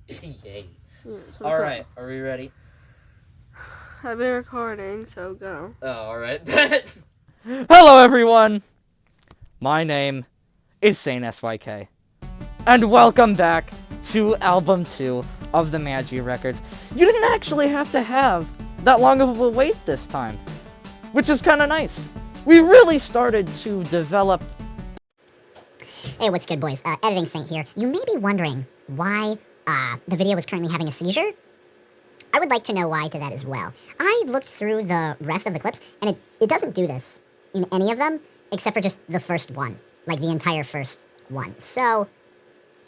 Yay. So Alright, are we ready? I've been recording, so go. Oh, alright. Hello everyone! My name is SaintSyk, and welcome back to Album 2 of the Magia records. You didn't actually have to have that long of a wait this time, which is kinda nice. We really started to develop... Hey, what's good, boys? Editing Saint here. You may be wondering why the video is currently having a seizure. I would like to know why to that as well. I looked through the rest of the clips, and it doesn't do this in any of them, except for just the first one. Like, the entire first one. So,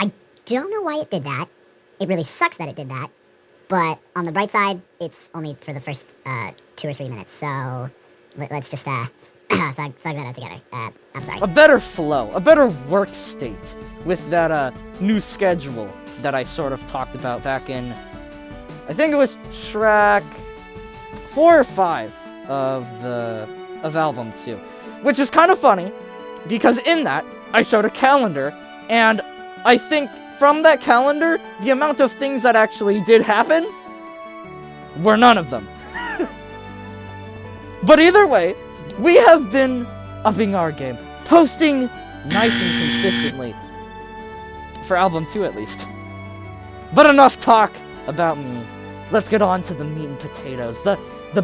I don't know why it did that. It really sucks that it did that. But, on the bright side, it's only for the first 2 or 3 minutes. So, let's just, thug that out together. I'm sorry. a better flow, a better work state with that new schedule that I sort of talked about back in, I think it was track 4 or 5 of album 2, which is kind of funny because in that I showed a calendar, and I think from that calendar the amount of things that actually did happen were none of them. But either way, we have been upping our game, posting nice and consistently, for album 2 at least. But enough talk about me. Let's get on to the meat and potatoes, the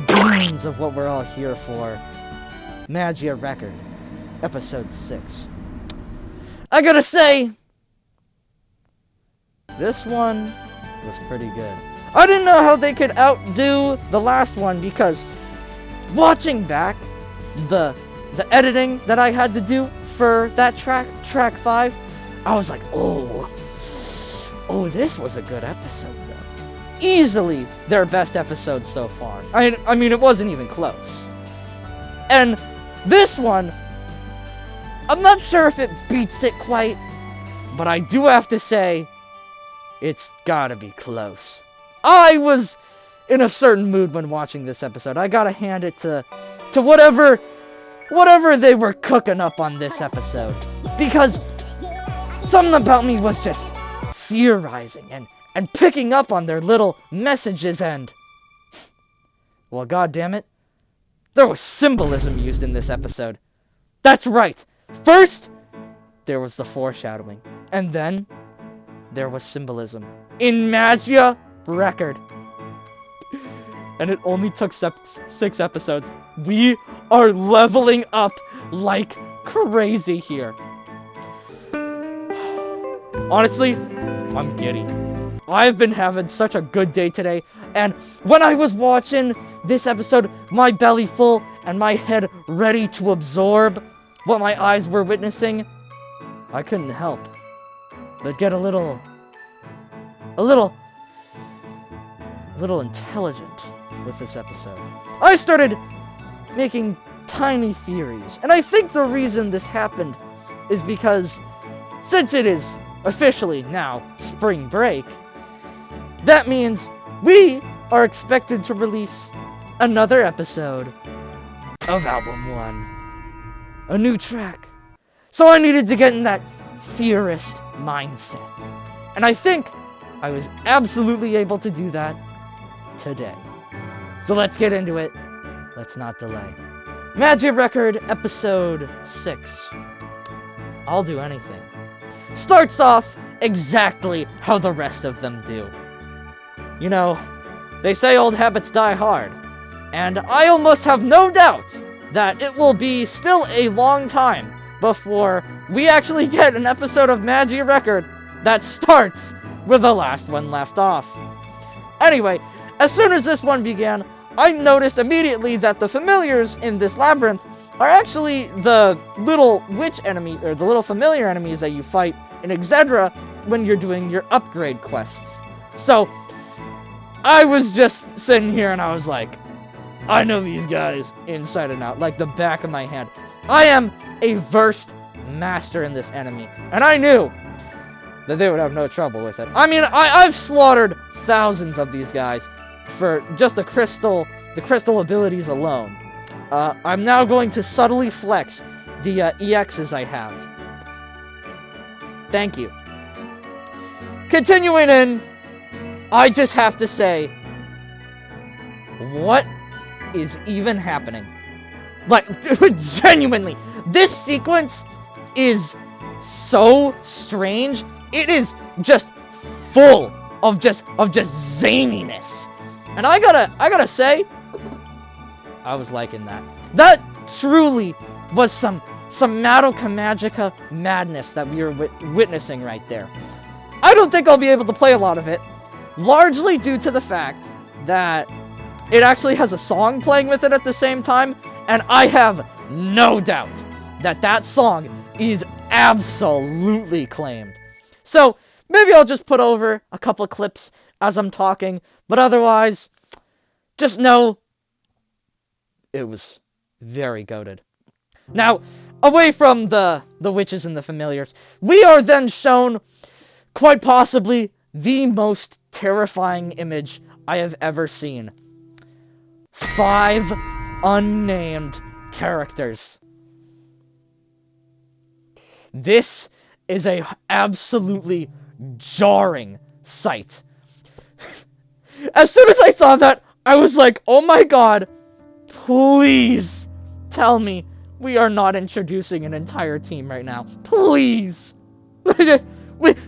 beans of what we're all here for. Magia record, episode 6. I gotta say, this one was pretty good. I didn't know how they could outdo the last one because watching back the editing that I had to do for that track 5, I was like, oh, this was a good episode though. Easily their best episode so far. I mean, it wasn't even close. And this one, I'm not sure if it beats it quite, but I do have to say, it's gotta be close. I was in a certain mood when watching this episode. I gotta hand it to whatever they were cooking up on this episode. Because something about me was just theorizing and picking up on their little messages and... well, goddammit, there was symbolism used in this episode. That's right. First, there was the foreshadowing. And then, there was symbolism. In Magia record. And it only took 6 episodes. We are leveling up like crazy here. Honestly, I'm giddy. I've been having such a good day today, and when I was watching this episode, my belly full and my head ready to absorb what my eyes were witnessing, I couldn't help but get a little intelligent with this episode. I started making tiny theories, and I think the reason this happened is because since it is officially now spring break, that means we are expected to release another episode of album 1, a new track. So I needed to get in that theorist mindset, and I think I was absolutely able to do that today. So let's get into it. Let's not delay. Magia record episode 6. I'll do anything. Starts off exactly how the rest of them do. You know, they say old habits die hard, and I almost have no doubt that it will be still a long time before we actually get an episode of Magia record that starts where the last one left off. Anyway, as soon as this one began, I noticed immediately that the familiars in this labyrinth are actually the little witch enemy, or the little familiar enemies that you fight in Exedra when you're doing your upgrade quests. So, I was just sitting here and I was like, I know these guys inside and out, like the back of my hand. I am a versed master in this enemy, and I knew that they would have no trouble with it. I mean, I've slaughtered thousands of these guys for just the crystal abilities alone. I'm now going to subtly flex the EXs I have. Thank you. Continuing in I just have to say, what is even happening? Like, genuinely, this sequence is so strange. It is just full of just zaniness. And I gotta say, I was liking that. That truly was some Madoka Magica madness that we were witnessing right there. I don't think I'll be able to play a lot of it, largely due to the fact that it actually has a song playing with it at the same time, and I have no doubt that that song is absolutely claimed. So, maybe I'll just put over a couple of clips as I'm talking, but otherwise, just know it was very goated. Now, away from the witches and the familiars, we are then shown quite possibly the most terrifying image I have ever seen. 5 unnamed characters. This is a absolutely jarring sight. As soon as I saw that, I was like, oh my god, please tell me we are not introducing an entire team right now. Please.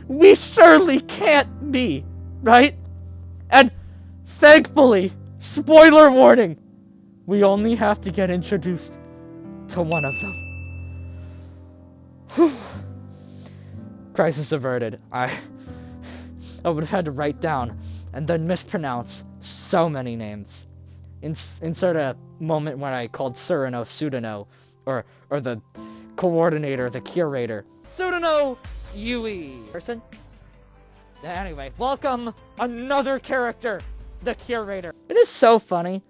we surely can't be, right? And thankfully, spoiler warning, we only have to get introduced to one of them. Whew. Crisis averted. I would have had to write down and then mispronounce so many names. Insert a moment when I called Surino Pseudono, or the coordinator, the curator. Pseudono Yui. Person? Anyway, welcome another character, the curator. It is so funny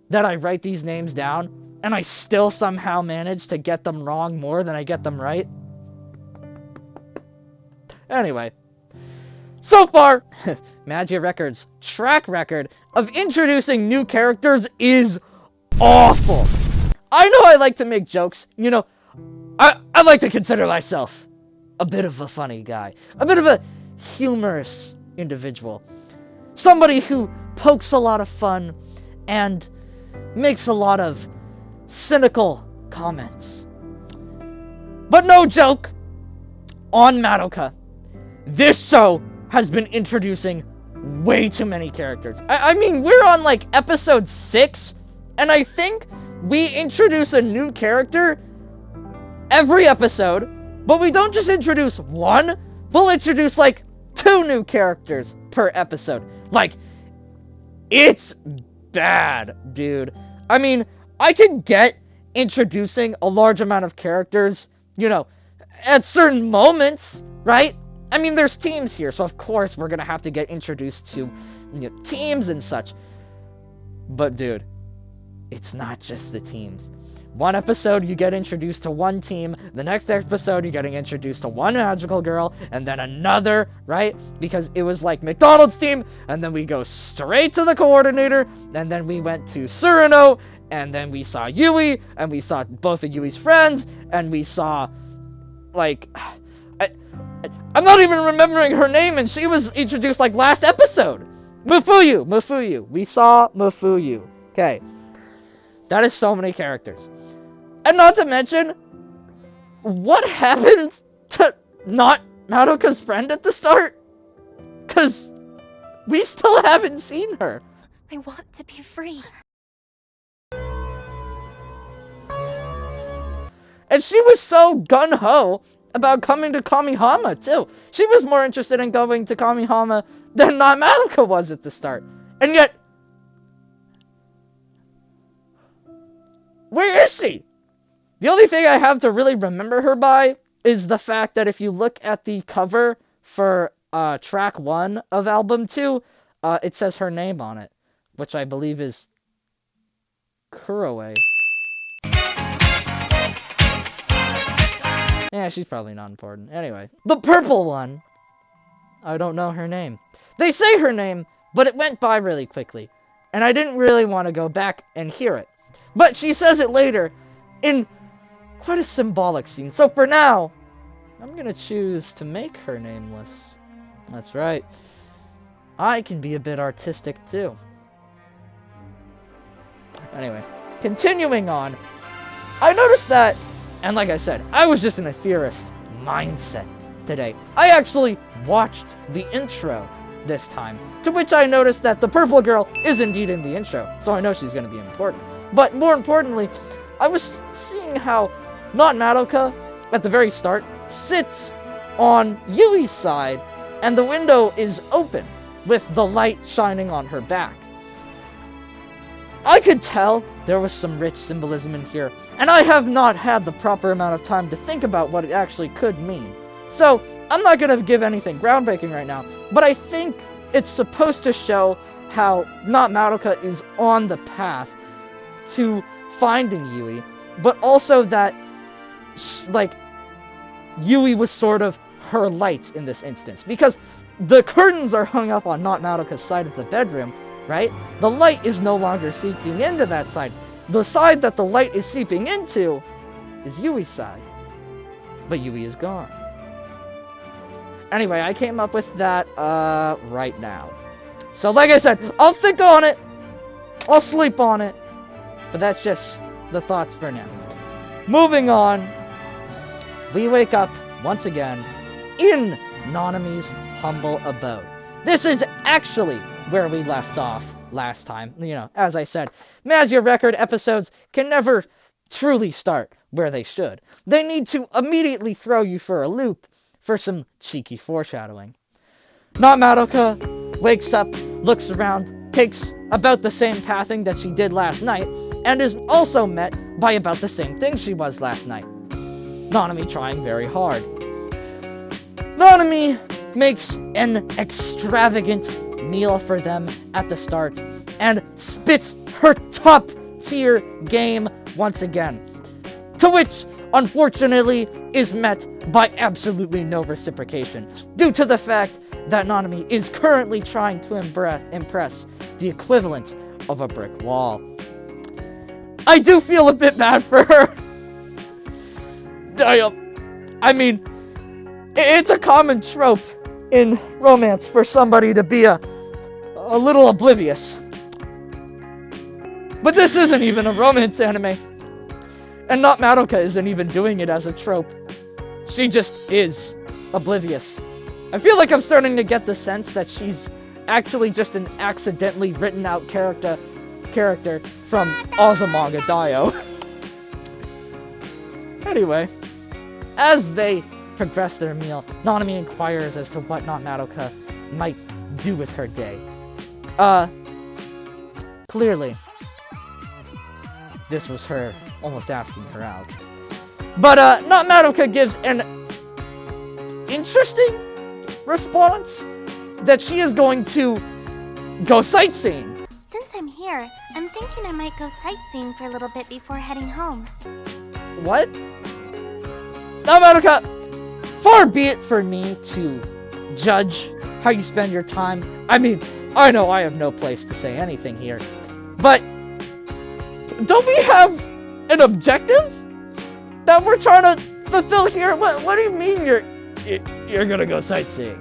that I write these names down, and I still somehow manage to get them wrong more than I get them right. Anyway, so far, Magia Records' track record of introducing new characters is awful. I know I like to make jokes, you know, I like to consider myself a bit of a funny guy, a bit of a humorous individual, somebody who pokes a lot of fun and makes a lot of cynical comments. But no joke, on Madoka, this show has been introducing way too many characters. I mean, we're on like episode 6, and I think we introduce a new character every episode, but we don't just introduce one, we'll introduce like 2 new characters per episode. Like, it's bad, dude. I mean, I can get introducing a large amount of characters, you know, at certain moments, right? I mean, there's teams here, so of course we're gonna have to get introduced to, you know, teams and such. But dude, it's not just the teams. One episode you get introduced to one team, the next episode you're getting introduced to one magical girl, and then another, right? Because it was like McDonald's team, and then we go straight to the coordinator, and then we went to Surino, and then we saw Yui, and we saw both of Yui's friends, and we saw, like, I'm not even remembering her name, and she was introduced like last episode. Mufuyu. We saw Mufuyu. Okay. That is so many characters. And not to mention, what happened to not Madoka's friend at the start? Because we still haven't seen her. I want to be free. And she was so gung-ho about coming to Kamihama, too. She was more interested in going to Kamihama than not Madoka was at the start. And yet, where is she? The only thing I have to really remember her by is the fact that if you look at the cover for track 1 of album 2, it says her name on it, which I believe is Kuroe. Yeah, she's probably not important. Anyway, the purple one, I don't know her name. They say her name, but it went by really quickly, and I didn't really want to go back and hear it. But she says it later in quite a symbolic scene. So for now, I'm going to choose to make her nameless. That's right. I can be a bit artistic too. Anyway, continuing on, I noticed that, and like I said, I was just in a theorist mindset today. I actually watched the intro this time, to which I noticed that the purple girl is indeed in the intro, so I know she's going to be important. But more importantly, I was seeing how Not Madoka, at the very start, sits on Yui's side, and the window is open, with the light shining on her back. I could tell there was some rich symbolism in here, and I have not had the proper amount of time to think about what it actually could mean. So, I'm not going to give anything groundbreaking right now, but I think it's supposed to show how Not Madoka is on the path to finding Yui, but also that, like, Yui was sort of her light in this instance, because the curtains are hung up on Not Madoka's side of the bedroom, right? The light is no longer seeping into that side. The side that the light is seeping into is Yui's side. But Yui is gone. Anyway, I came up with that, right now. So, like I said, I'll think on it. I'll sleep on it. But that's just the thoughts for now. Moving on, we wake up, once again, in Nanami's humble abode. This is actually where we left off last time. You know, as I said, Magia record episodes can never truly start where they should. They need to immediately throw you for a loop for some cheeky foreshadowing. Not Madoka wakes up, looks around, takes about the same pathing that she did last night, and is also met by about the same thing she was last night. Nanami trying very hard. Nanami makes an extravagant meal for them at the start, and spits her top-tier game once again. To which, unfortunately, is met by absolutely no reciprocation, due to the fact that Nanami is currently trying to impress the equivalent of a brick wall. I do feel a bit bad for her. I mean, it's a common trope in romance for somebody to be a little oblivious. But this isn't even a romance anime. And Not Madoka isn't even doing it as a trope. She just is oblivious. I feel like I'm starting to get the sense that she's actually just an accidentally written out character from Azumanga Daioh. Anyway, as they progress their meal, Nanami inquires as to what Not Madoka might do with her day. Clearly, this was her almost asking her out. But, Not Madoka gives an interesting response that she is going to go sightseeing. Since I'm here, I'm thinking I might go sightseeing for a little bit before heading home. What? Not Madoka! Far be it for me to judge how you spend your time. I mean, I know I have no place to say anything here, but don't we have an objective that we're trying to fulfill here? What do you mean you're gonna go sightseeing?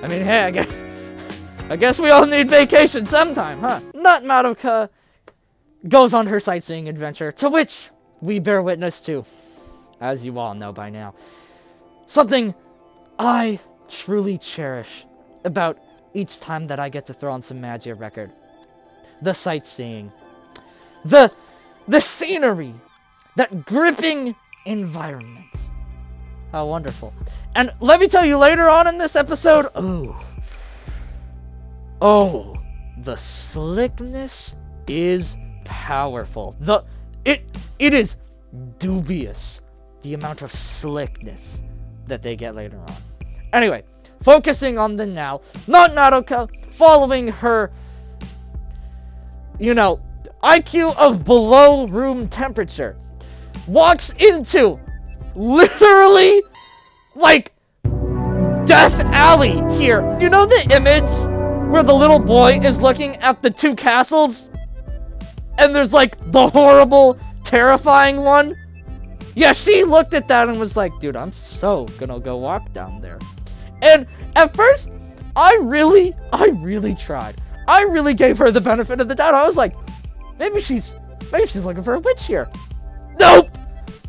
I mean, hey, I guess we all need vacation sometime, huh? Not Madoka goes on her sightseeing adventure, to which we bear witness to, as you all know by now, something I truly cherish about each time that I get to throw on some Magia record. The sightseeing. The scenery. That gripping environment. How wonderful. And let me tell you, later on in this episode, the slickness is powerful. It is dubious, the amount of slickness that they get later on. Anyway, focusing on the now, Not Madoka, following her, IQ of below room temperature, walks into, literally, like, Death Alley here. You know the image where the little boy is looking at the two castles? And there's, like, the horrible, terrifying one? Yeah, she looked at that and was like, dude, I'm so gonna go walk down there. And at first, I really tried. I really gave her the benefit of the doubt. I was like, maybe she's looking for a witch here. Nope!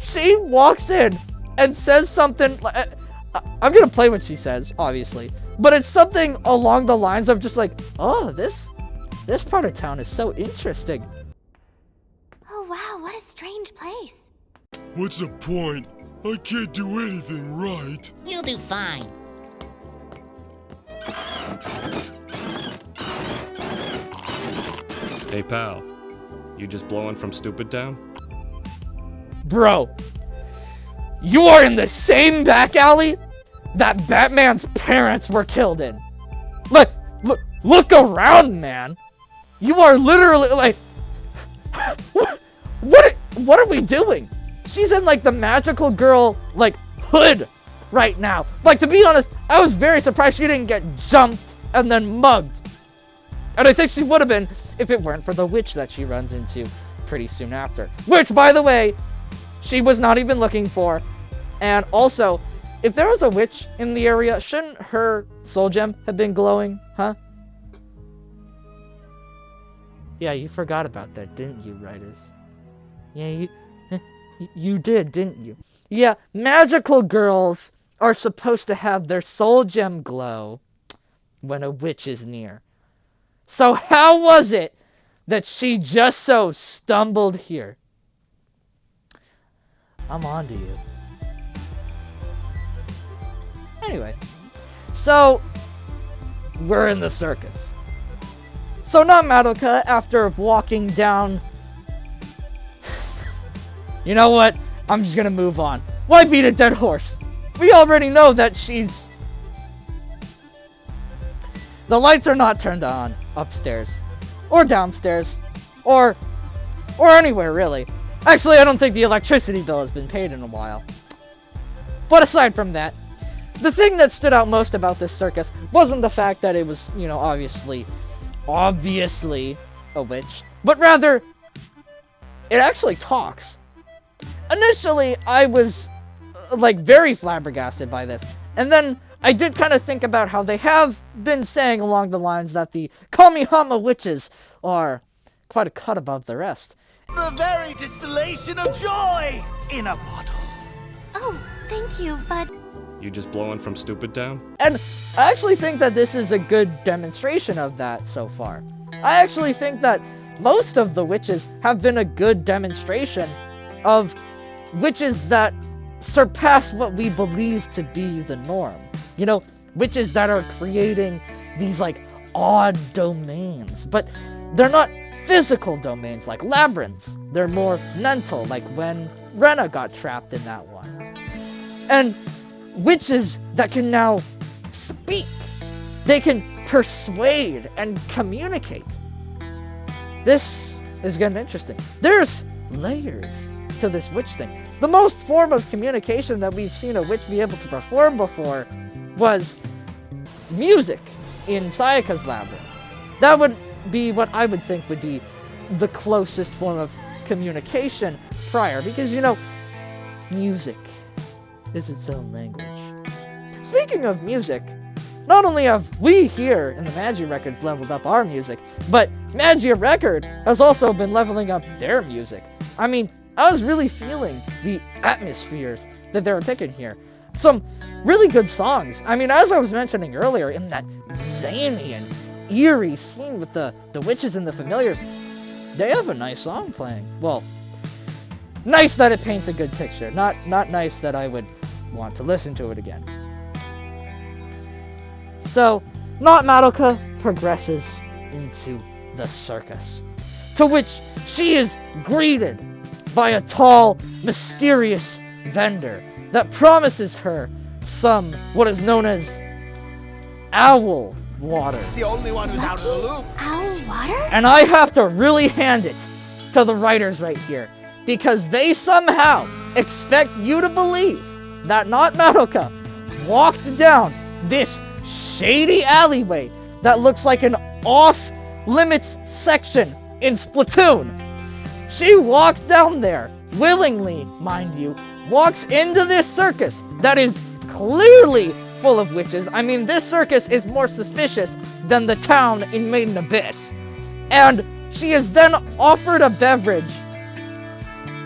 She walks in and says something, I'm gonna play what she says, obviously, but it's something along the lines of just like, oh, this part of town is so interesting. Oh wow, what a strange place. What's the point? I can't do anything right. You'll do fine. Hey pal, you just blowing from Stupid Town? Bro, you are in the same back alley that Batman's parents were killed in. Look around, man. You are literally like, what are we doing? She's in like the magical girl like hood right now. Like, to be honest, I was very surprised she didn't get jumped and then mugged. And I think she would have been if it weren't for the witch that she runs into pretty soon after. Which, by the way, she was not even looking for. And also, if there was a witch in the area, shouldn't her soul gem have been glowing, huh? Yeah, you forgot about that, didn't you, writers? Yeah, you did, didn't you? Yeah, magical girls are supposed to have their soul gem glow when a witch is near. So how was it that she just so stumbled here? I'm on to you. Anyway, so we're in the circus. So not Madoka, after walking down... You know what? I'm just gonna move on. Why beat a dead horse? We already know that she's... The lights are not turned on upstairs. Or downstairs. Or anywhere, really. Actually, I don't think the electricity bill has been paid in a while. But aside from that, the thing that stood out most about this circus wasn't the fact that it was, you know, obviously a witch, but rather, it actually talks. Initially, I was, like, very flabbergasted by this, and then I did kind of think about how they have been saying along the lines that the Kamihama witches are quite a cut above the rest. The very distillation of joy in a bottle. Oh, thank you, but... You just blowing from Stupid Town? And I actually think that this is a good demonstration of that so far. I actually think that most of the witches have been a good demonstration of witches that surpass what we believe to be the norm. You know, witches that are creating these, like, odd domains. But they're not physical domains like labyrinths. They're more mental, like when Rena got trapped in that one. And witches that can now speak. They can persuade and communicate. This is getting interesting. There's layers to this witch thing. The most form of communication that we've seen a witch be able to perform before was music in Sayaka's labyrinth. That would be what I would think would be the closest form of communication prior, because, you know, music is its own language. Speaking of music, not only have we here in the Magia Records leveled up our music, but Magia Record has also been leveling up their music. I mean, I was really feeling the atmospheres that they were picking here. Some really good songs. I mean, as I was mentioning earlier, in that zany and eerie scene with the witches and the familiars, they have a nice song playing. Well, nice that it paints a good picture. Not nice that I would want to listen to it again. So, Not Madoka progresses into the circus, to which she is greeted by a tall, mysterious vendor that promises her some what is known as owl water. The only one who's out of the loop. Owl water? And I have to really hand it to the writers right here, because they somehow expect you to believe that Not Madoka walked down this shady alleyway that looks like an off-limits section in Splatoon. She walked down there, willingly, mind you, walks into this circus that is clearly full of witches. I mean, this circus is more suspicious than the town in Maiden Abyss. And she is then offered a beverage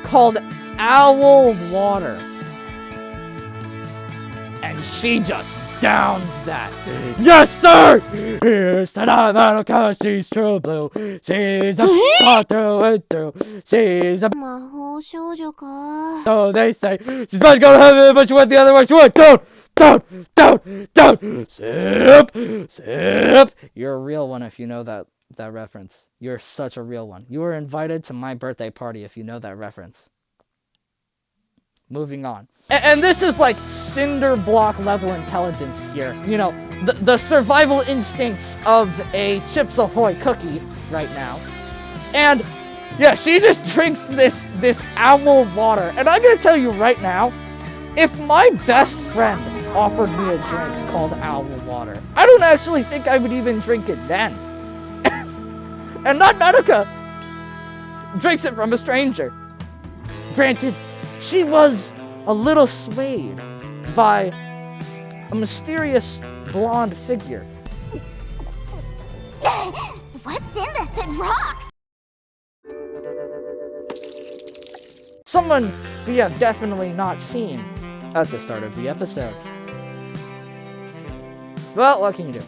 called owl water. And she just downs that. Yes, sir! Here's to that Aakash, she's true blue. She's a got through and through. She's a... 魔法少女か。 So they say. She's about to go to heaven, but she went the other way. She went down, down, down, down. Sip, sip. You're a real one if you know that reference. You're such a real one. You were invited to my birthday party if you know that reference. Moving on. And this is like cinder block level intelligence here. You know, the survival instincts of a Chips Ahoy cookie right now. And yeah, she just drinks this owl water. And I'm gonna tell you right now, if my best friend offered me a drink called owl water, I don't actually think I would even drink it then. And not Madoka drinks it from a stranger. Granted, she was a little swayed by a mysterious blonde figure. What's in this? It rocks! Someone we have definitely not seen at the start of the episode. Well, what can you do?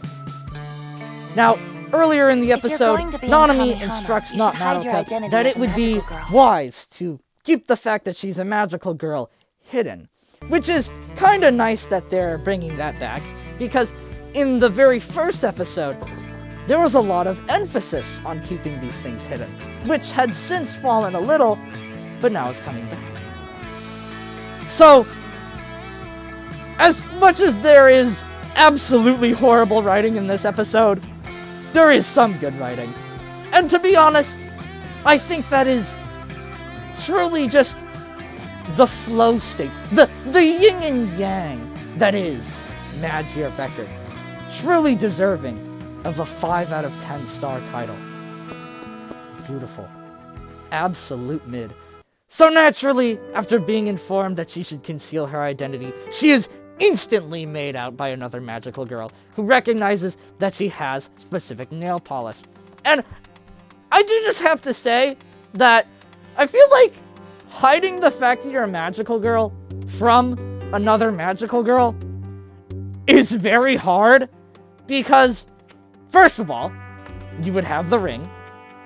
Now, earlier in the episode, Nanami instructs not Madoka that it would be wise to keep the fact that she's a magical girl hidden. Which is kinda nice that they're bringing that back, because in the very first episode, there was a lot of emphasis on keeping these things hidden, which had since fallen a little, but now is coming back. So, as much as there is absolutely horrible writing in this episode, there is some good writing. And to be honest, I think that is truly just the flow state, the yin and yang that is Magia Record. Truly deserving of a 5 out of 10 star title. Beautiful. Absolute mid. So naturally, after being informed that she should conceal her identity, she is instantly made out by another magical girl who recognizes that she has specific nail polish. And I do just have to say that I feel like hiding the fact that you're a magical girl from another magical girl is very hard, because first of all, you would have the ring.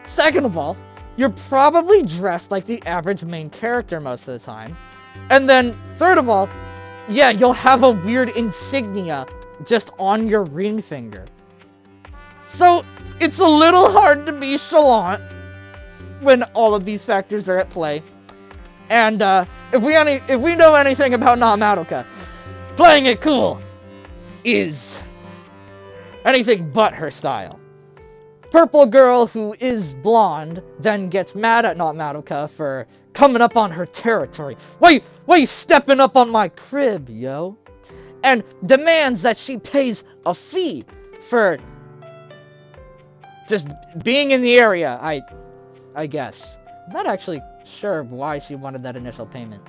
Second of all, you're probably dressed like the average main character most of the time. And then third of all, yeah, you'll have a weird insignia just on your ring finger. So it's a little hard to be chalant when all of these factors are at play. And if we know anything about Madoka, playing it cool is anything but her style. Purple girl who is blonde then gets mad at Madoka for coming up on her territory. Why you stepping up on my crib, yo? And demands that she pays a fee for just being in the area, I guess. I'm not actually sure why she wanted that initial payment.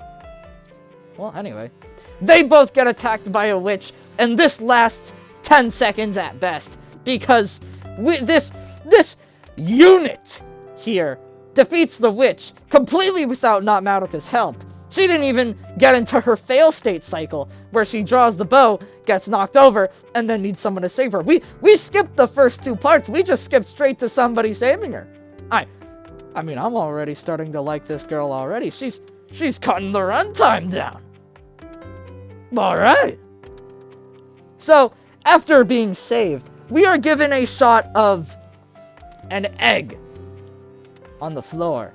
Well, anyway. They both get attacked by a witch, and this lasts 10 seconds at best, because this unit here defeats the witch completely without Madoka's help. She didn't even get into her fail state cycle, where she draws the bow, gets knocked over, and then needs someone to save her. We skipped the first 2 parts. We just skipped straight to somebody saving her. I mean, I'm already starting to like this girl already. She's cutting the runtime down. Alright. So, after being saved, we are given a shot of an egg on the floor.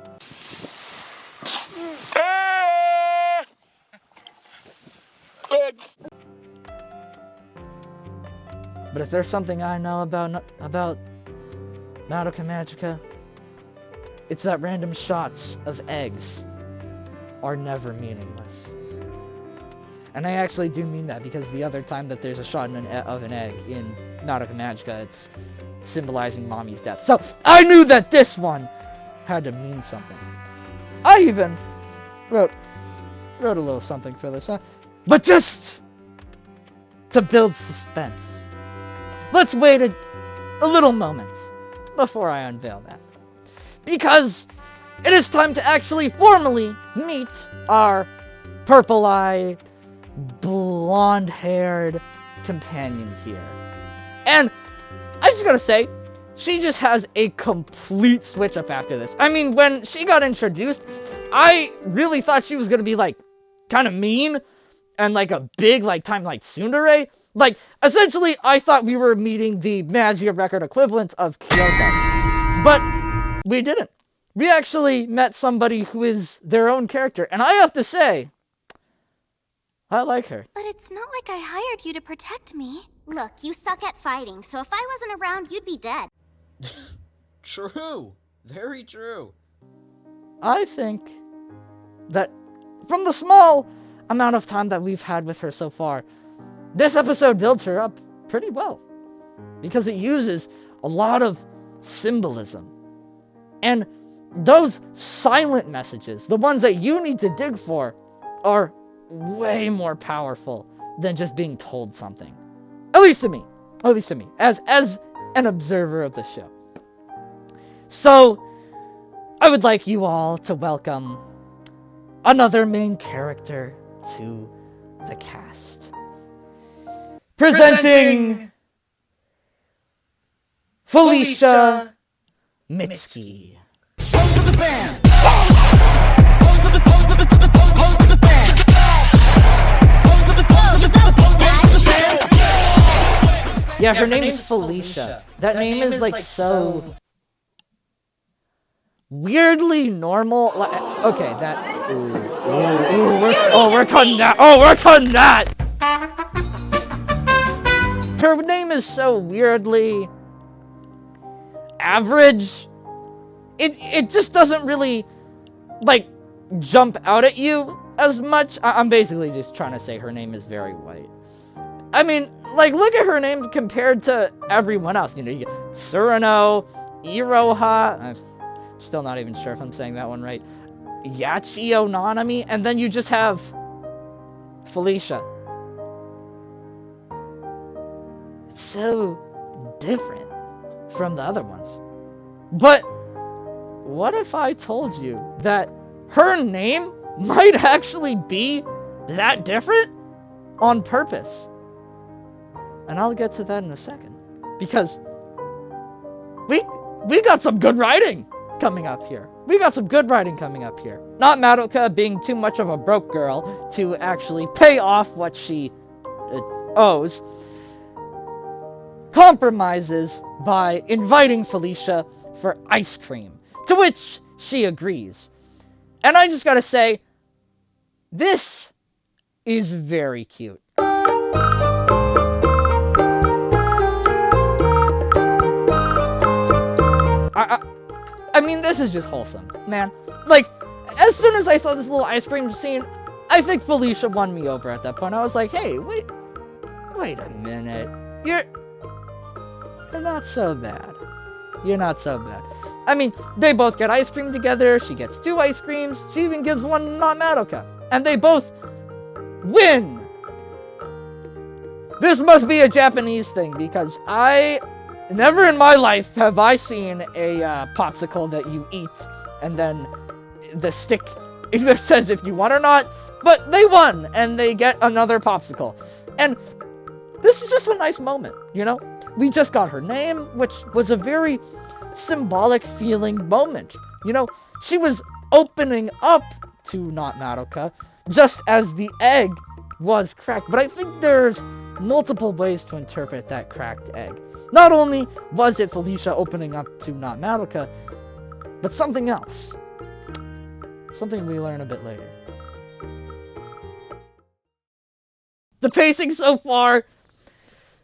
But if there's something I know about Madoka Magica, it's that random shots of eggs are never meaningless. And I actually do mean that, because the other time that there's a shot of an egg in Madoka Magica, it's symbolizing Mommy's death. So I knew that this one had to mean something. I even wrote a little something for this, huh? But just to build suspense. Let's wait a little moment before I unveil that. Because it is time to actually formally meet our purple-eyed, blonde-haired companion here. And I just gotta say, she just has a complete switch up after this. I mean, when she got introduced, I really thought she was gonna be, like, kind of mean, and, like, a big, like, tsundere. Like, essentially, I thought we were meeting the Magia record equivalent of Kyoko. But we didn't. We actually met somebody who is their own character, and I have to say, I like her. But it's not like I hired you to protect me. Look, you suck at fighting, so if I wasn't around, you'd be dead. True. Very true. I think that from the small amount of time that we've had with her so far, this episode builds her up pretty well. Because it uses a lot of symbolism. And those silent messages, the ones that you need to dig for, are way more powerful than just being told something. At least to me. At least to me. As an observer of the show. So, I would like you all to welcome another main character to the cast. Presenting Felicia Mitski. Yeah, her name is Felicia. That name is like so weirdly normal. Okay, that. We're cutting that. Oh, we're cutting that. Her name is so weirdly average. It just doesn't really like jump out at you as much. I'm basically just trying to say her name is very white. I mean, like, look at her name compared to everyone else. You know, you get Surano, Iroha, I'm still not even sure if I'm saying that one right, Yachio Nanami, and then you just have Felicia. It's so different from the other ones. But what if I told you that her name might actually be that different on purpose? And I'll get to that in a second. Because we got some good writing coming up here. Not Madoka being too much of a broke girl to actually pay off what she owes. Compromises by inviting Felicia for ice cream. To which she agrees. And I just gotta say, this is very cute. I mean, this is just wholesome, man. Like, as soon as I saw this little ice cream scene, I think Felicia won me over at that point. I was like, hey, wait a minute. You're not so bad. You're not so bad. I mean, they both get ice cream together. She gets 2 ice creams. She even gives one to not Madoka. And they both win. This must be a Japanese thing, because never in my life have I seen a popsicle that you eat, and then the stick either says if you won or not, but they won, and they get another popsicle. And this is just a nice moment, you know? We just got her name, which was a very symbolic feeling moment. You know, she was opening up to not Madoka, just as the egg was cracked. But I think there's multiple ways to interpret that cracked egg. Not only was it Felicia opening up to not Madoka, but something else. Something we learn a bit later. The pacing so far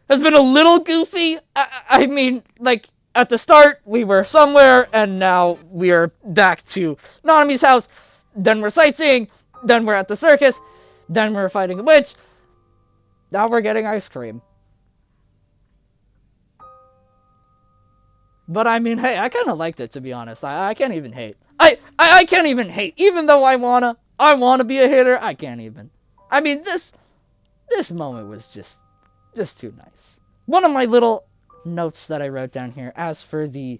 has been a little goofy. I mean, like, at the start, we were somewhere, and now we're back to Nanami's house. Then we're sightseeing. Then we're at the circus. Then we're fighting a witch. Now we're getting ice cream. But I mean, hey, I kind of liked it, to be honest. I can't even hate. I can't even hate. Even though I wanna be a hater, I can't even. I mean, this moment was just just too nice. One of my little notes that I wrote down here, as for the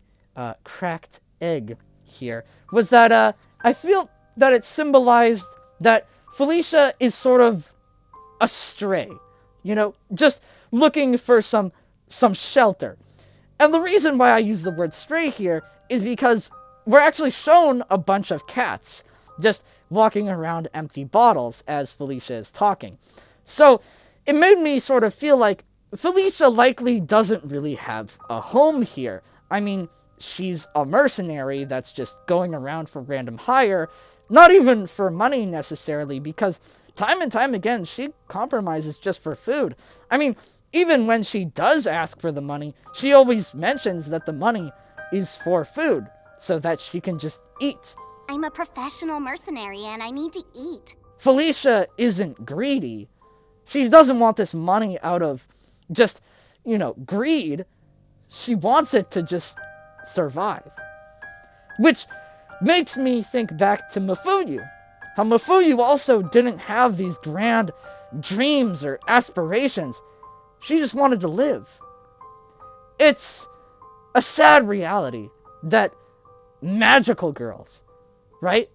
cracked egg here, was that I feel that it symbolized that Felicia is sort of a stray, you know, just looking for some shelter. And the reason why I use the word stray here is because we're actually shown a bunch of cats just walking around empty bottles as Felicia is talking. So it made me sort of feel like Felicia likely doesn't really have a home here. I mean, she's a mercenary that's just going around for random hire, not even for money necessarily, because time and time again, she compromises just for food. I mean, even when she does ask for the money, she always mentions that the money is for food, so that she can just eat. I'm a professional mercenary and I need to eat. Felicia isn't greedy. She doesn't want this money out of just, you know, greed. She wants it to just survive. Which makes me think back to Mafuyu. How Mafuyu also didn't have these grand dreams or aspirations. She just wanted to live. It's a sad reality that magical girls, right?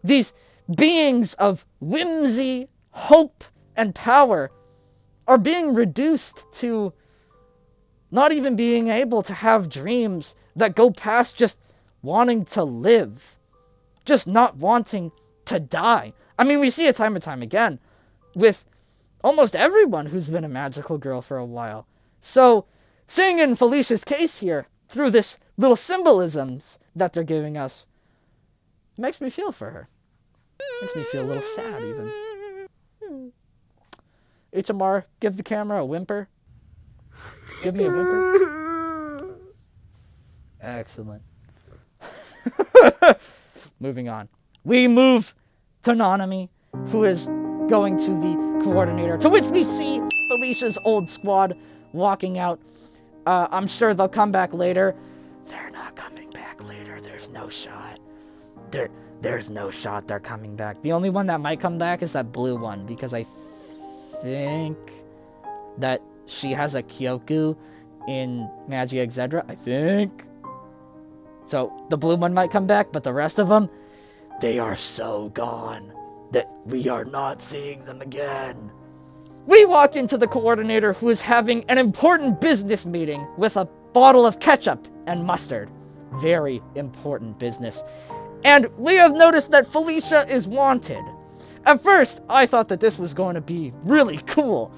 These beings of whimsy, hope, and power are being reduced to not even being able to have dreams that go past just wanting to live. Just not wanting to die. I mean, we see it time and time again with almost everyone who's been a magical girl for a while. So, seeing in Felicia's case here, through this little symbolisms that they're giving us, makes me feel for her. Makes me feel a little sad, even. HMR, give the camera a whimper. Give me a whimper. Excellent. Moving on. We move to Nanami, who is going to the coordinator, to which we see Felicia's old squad walking out. I'm sure they'll come back later. They're not coming back later. There's no shot. There's no shot they're coming back. The only one that might come back is that blue one, because I think that she has a Kyoku in Magia, etc. I think. So the blue one might come back, but the rest of them, they are so gone that we are not seeing them again. We walk into the coordinator, who is having an important business meeting with a bottle of ketchup and mustard. Very important business. And we have noticed that Felicia is wanted. At first, I thought that this was going to be really cool.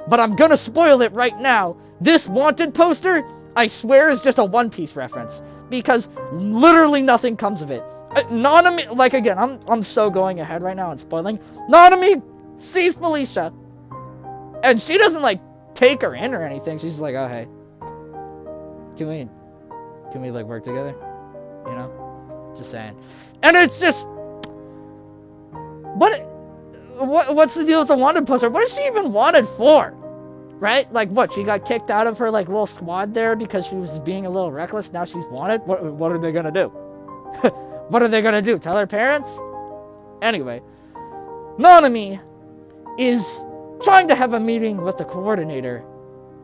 But I'm gonna spoil it right now. This wanted poster, I swear, is just a One Piece reference. Because literally nothing comes of it. Nanami, like again, I'm so going ahead right now and spoiling. Nanami sees Felicia, and she doesn't like take her in or anything. She's like, oh hey, can we like work together? You know, just saying. And it's just, what's the deal with the wanted poster? What is she even wanted for? Right? Like, what? She got kicked out of her, like, little squad there because she was being a little reckless. Now she's wanted? What are they gonna do? What are they gonna do? Tell her parents? Anyway, Nanami is trying to have a meeting with the coordinator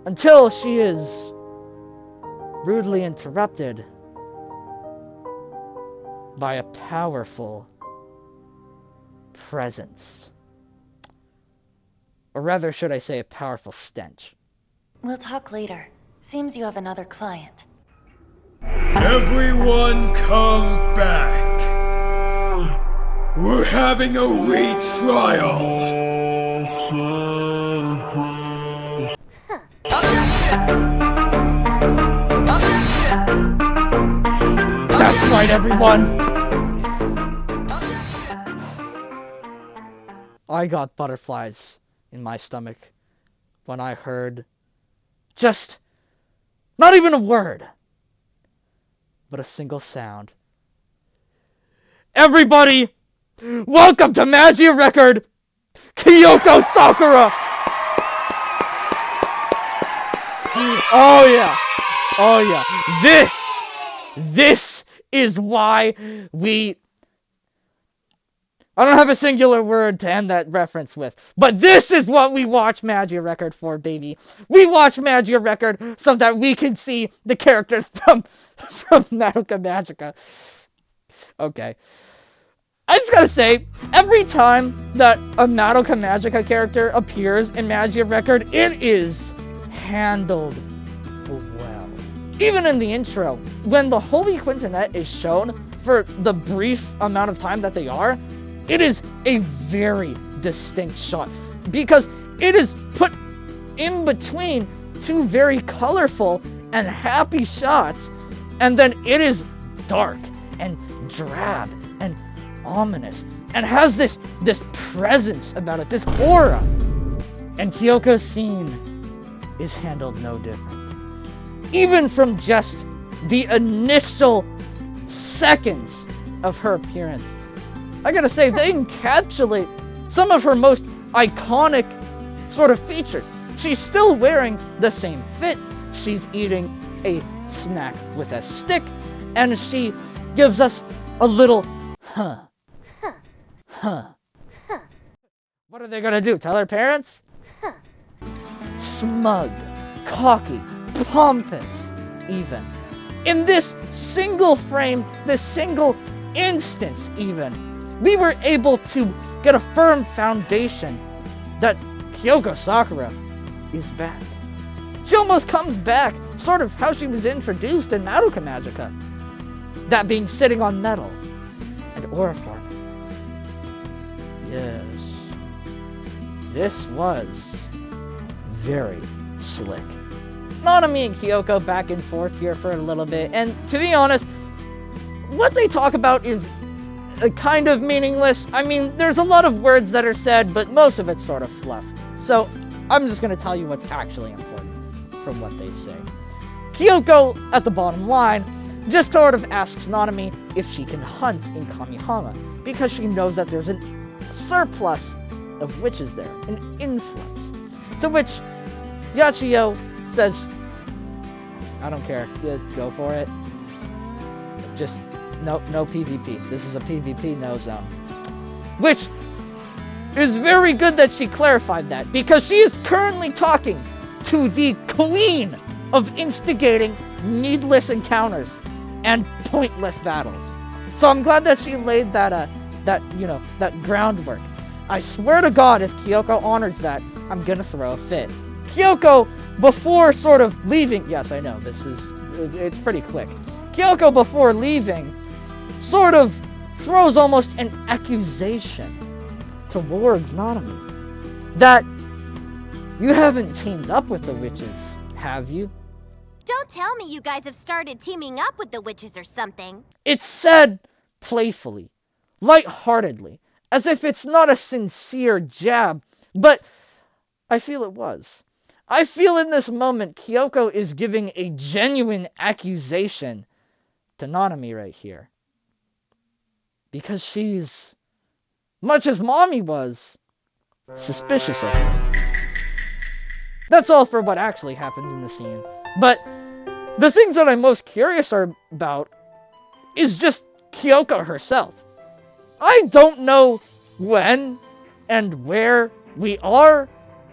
until she is rudely interrupted by a powerful presence. Or rather, should I say, a powerful stench. We'll talk later. Seems you have another client. Everyone come back. We're having a retrial. That's right, everyone. I got butterflies in my stomach when I heard just not even a word, but a single sound. Everybody, welcome to Magia Record, Kyoko Sakura! Oh yeah, oh yeah. This is why we I don't have a singular word to end that reference with. But this is what we watch Magia Record for, baby. We watch Magia Record so that we can see the characters from Madoka Magica. Okay. I just gotta say, every time that a Madoka Magica character appears in Magia Record, it is handled well. Even in the intro, when the Holy Quintinet is shown for the brief amount of time that they are, it is a very distinct shot because it is put in between two very colorful and happy shots, and then it is dark and drab and ominous and has this presence about it, this aura. And Kyoko's scene is handled no different. Even from just the initial seconds of her appearance, I gotta say, they encapsulate some of her most iconic sort of features. She's still wearing the same fit, she's eating a snack with a stick, and she gives us a little huh. What are they gonna do? Tell her parents? Smug, cocky, pompous, even. In this single frame, this single instance even, we were able to get a firm foundation that Kyoko Sakura is back. She almost comes back, sort of how she was introduced in Madoka Magica. That being sitting on metal and aura forming. Yes. This was very slick. Nanami and Kyoko back and forth here for a little bit, and to be honest, what they talk about is kind of meaningless. I mean, there's a lot of words that are said, but most of it's sort of fluff. So, I'm just going to tell you what's actually important from what they say. Kyoko, at the bottom line, just sort of asks Nanami if she can hunt in Kamihama, because she knows that there's a surplus of witches there, an influx. To which Yachio says, I don't care, go for it. Just, no PvP. This is a PvP no zone. Which is very good that she clarified that, because she is currently talking to the queen of instigating needless encounters and pointless battles. So I'm glad that she laid that groundwork. I swear to God, if Kyoko honors that, I'm gonna throw a fit. Kyoko, before sort of leaving, yes, I know, it's pretty quick. Kyoko, before leaving, sort of throws almost an accusation towards Nanami. That you haven't teamed up with the witches, have you? Don't tell me you guys have started teaming up with the witches or something. It's said playfully, lightheartedly, as if it's not a sincere jab, but I feel it was. I feel in this moment Kyoko is giving a genuine accusation to Nanami right here. Because she's, much as Mommy was, suspicious of her. That's all for what actually happens in the scene. But the things that I'm most curious about is just Kyoko herself. I don't know when and where we are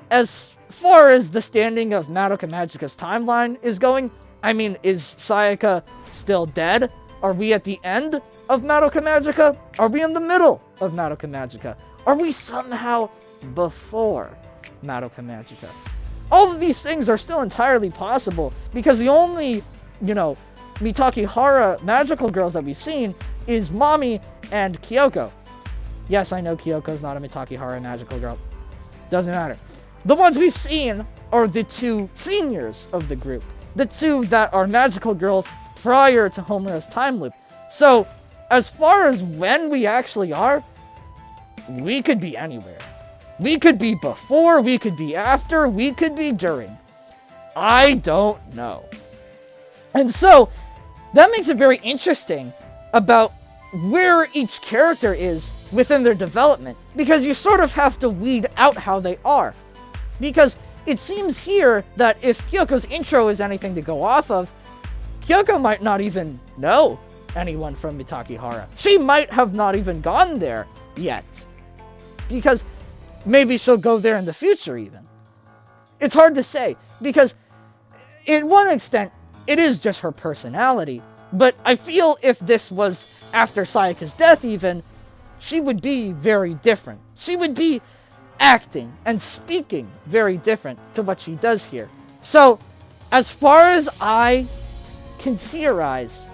as far as the standing of Madoka Magica's timeline is going. I mean, is Sayaka still dead? Are we at the end of Madoka Magica? Are we in the middle of Madoka Magica? Are we somehow before Madoka Magica? All of these things are still entirely possible, because the only, Mitakihara magical girls that we've seen is Mommy and Kyoko. Yes, I know Kyoko's not a Mitakihara magical girl. Doesn't matter. The ones we've seen are the two seniors of the group. The two that are magical girls prior to Homura's time loop. So, as far as when we actually are, we could be anywhere. We could be before, we could be after, we could be during. I don't know. And so, that makes it very interesting about where each character is within their development, because you sort of have to weed out how they are. Because it seems here that if Kyoko's intro is anything to go off of, Kyoko might not even know anyone from Mitakihara. She might have not even gone there yet. Because maybe she'll go there in the future even. It's hard to say, because in one extent, it is just her personality. But I feel if this was after Sayaka's death even, she would be very different. She would be acting and speaking very different to what she does here. So, as far as I can theorize,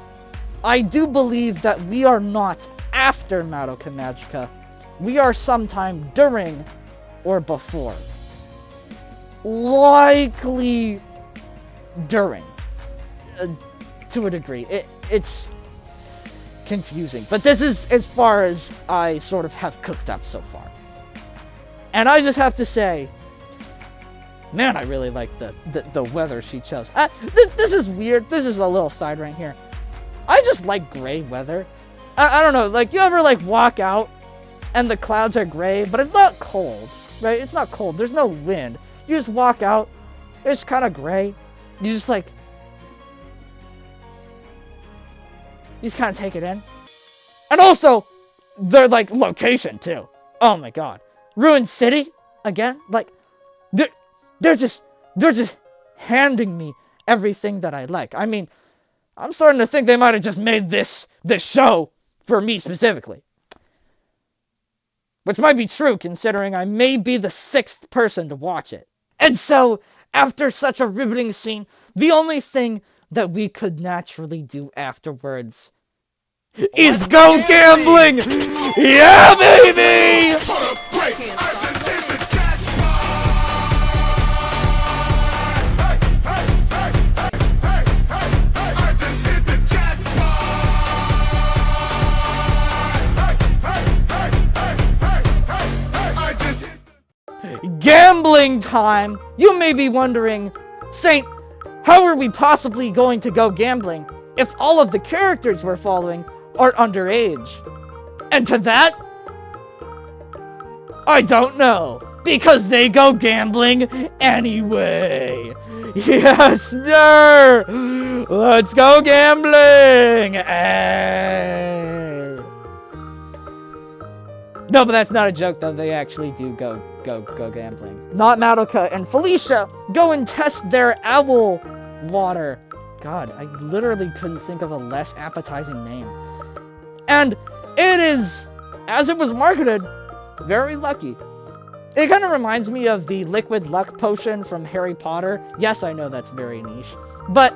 I do believe that we are not after Madoka Magica. We are sometime during or before. Likely during. To a degree. It's confusing. But this is as far as I sort of have cooked up so far. And I just have to say, man, I really like the weather she chose. This is weird. This is a little side rant here. I just like gray weather. I don't know, like, you ever, like, walk out and the clouds are gray, but it's not cold, right? It's not cold. There's no wind. You just walk out. It's kind of gray. You just, like, you just kind of take it in. And also, their, like, location, too. Oh, my God. Ruined City, again? Like, they're just handing me everything that I like. I mean, I'm starting to think they might have just made this show for me specifically. Which might be true, considering I may be the 6th person to watch it. And so, after such a riveting scene, the only thing that we could naturally do afterwards is go gambling! Yeah, baby! Gambling time! You may be wondering, Saint, how are we possibly going to go gambling if all of the characters we're following are underage? And to that, I don't know, because they go gambling anyway. Yes, sir! Let's go gambling! Hey. No, but that's not a joke, though. They actually do go gambling. Not Madoka and Felicia go and test their owl water. God, I literally couldn't think of a less appetizing name. And it is, as it was marketed, very lucky. It kind of reminds me of the liquid luck potion from Harry Potter. Yes, I know that's very niche, but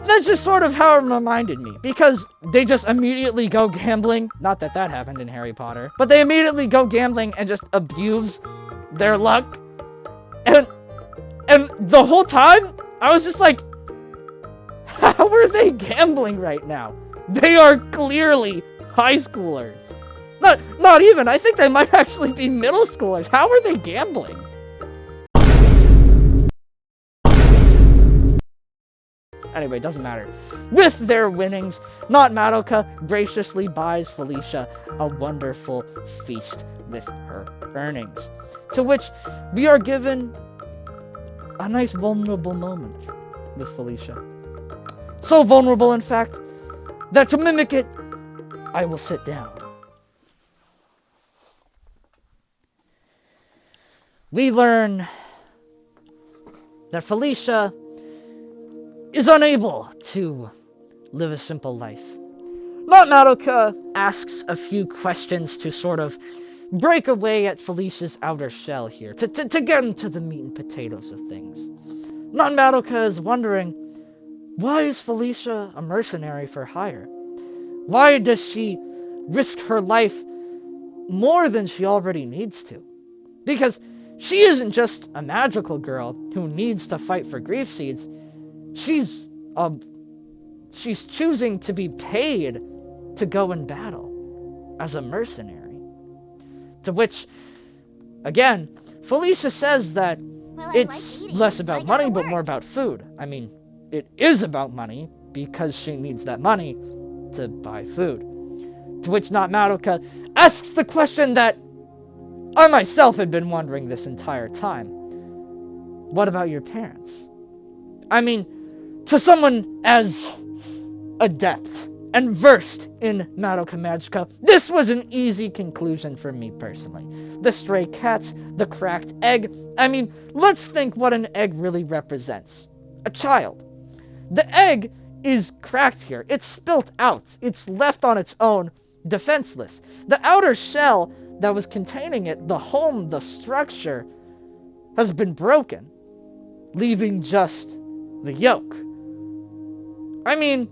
that's just sort of how it reminded me, because they just immediately go gambling. Not that that happened in Harry Potter, but they immediately go gambling and just abuse their luck. And the whole time, I was just like, how are they gambling right now? They are clearly high schoolers. Not even. I think they might actually be middle schoolers. How are they gambling? Anyway, doesn't matter. With their winnings, Not Madoka graciously buys Felicia a wonderful feast with her earnings. To which we are given a nice vulnerable moment with Felicia. So vulnerable, in fact, that to mimic it, I will sit down. We learn that Felicia is unable to live a simple life. Not Madoka asks a few questions to sort of break away at Felicia's outer shell here, to get into the meat and potatoes of things. Not Madoka is wondering, why is Felicia a mercenary for hire? Why does she risk her life more than she already needs to? Because she isn't just a magical girl who needs to fight for grief seeds. She's choosing to be paid to go in battle as a mercenary. To which, again, Felicia says that it's less about money but more about food. I mean, it is about money because she needs that money to buy food. To which Not Madoka asks the question that I myself had been wondering this entire time. What about your parents? I mean, to someone as adept and versed in Madoka Magica, this was an easy conclusion for me personally. The stray cats, the cracked egg. I mean, let's think what an egg really represents. A child. The egg is cracked here. It's spilt out. It's left on its own, defenseless. The outer shell that was containing it, the home, the structure, has been broken, leaving just the yolk. I mean,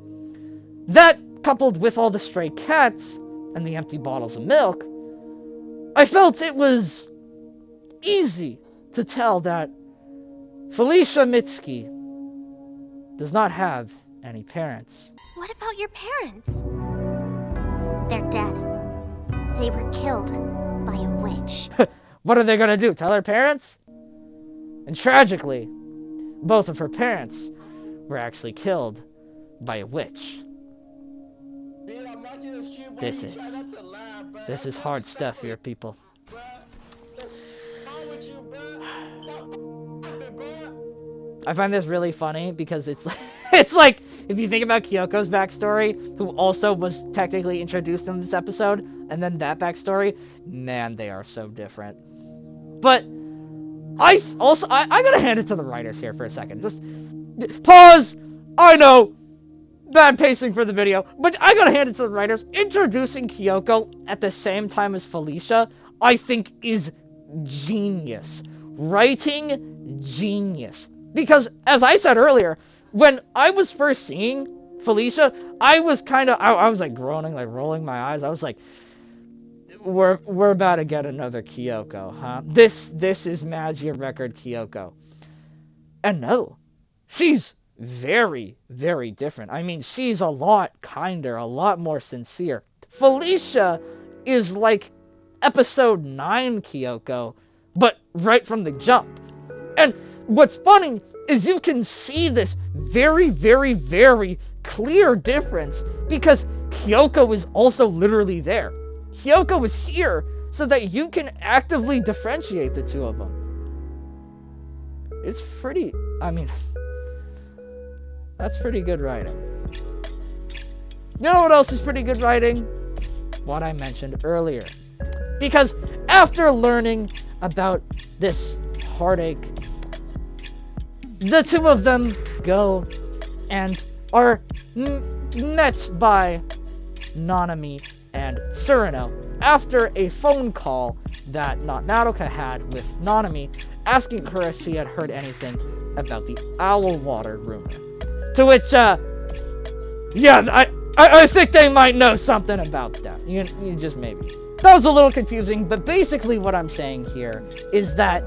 that coupled with all the stray cats and the empty bottles of milk, I felt it was easy to tell that Felicia Mitsuki does not have any parents. What about your parents? They're dead. They were killed by a witch. What are they gonna do? Tell her parents? And tragically, both of her parents were actually killed by a witch. This is hard stuff here, people. I find this really funny because it's like if you think about Kyoko's backstory, who also was technically introduced in this episode, and then that backstory, man, they are so different. But I gotta hand it to the writers here for a second. Just pause. I know, bad pacing for the video, but I gotta hand it to the writers. Introducing Kyoko at the same time as Felicia, I think, is genius. Writing genius. Because, as I said earlier, when I was first seeing Felicia, I was kind of, I was like groaning, like rolling my eyes. I was like, we're about to get another Kyoko, huh? This is Magia record Kyoko. And no, she's very, very different. I mean, she's a lot kinder, a lot more sincere. Felicia is like episode 9 Kyoko, but right from the jump. And what's funny is you can see this very, very, very clear difference because Kyoko is also literally there. Kyoko is here so that you can actively differentiate the two of them. It's pretty, I mean, that's pretty good writing. You know what else is pretty good writing? What I mentioned earlier. Because after learning about this heartache, the two of them go and are met by Nanami and Tsurano after a phone call that Madoka had with Nanami asking her if she had heard anything about the owl water rumor. To which, yeah, I think they might know something about that. You just maybe. That was a little confusing, but basically what I'm saying here is that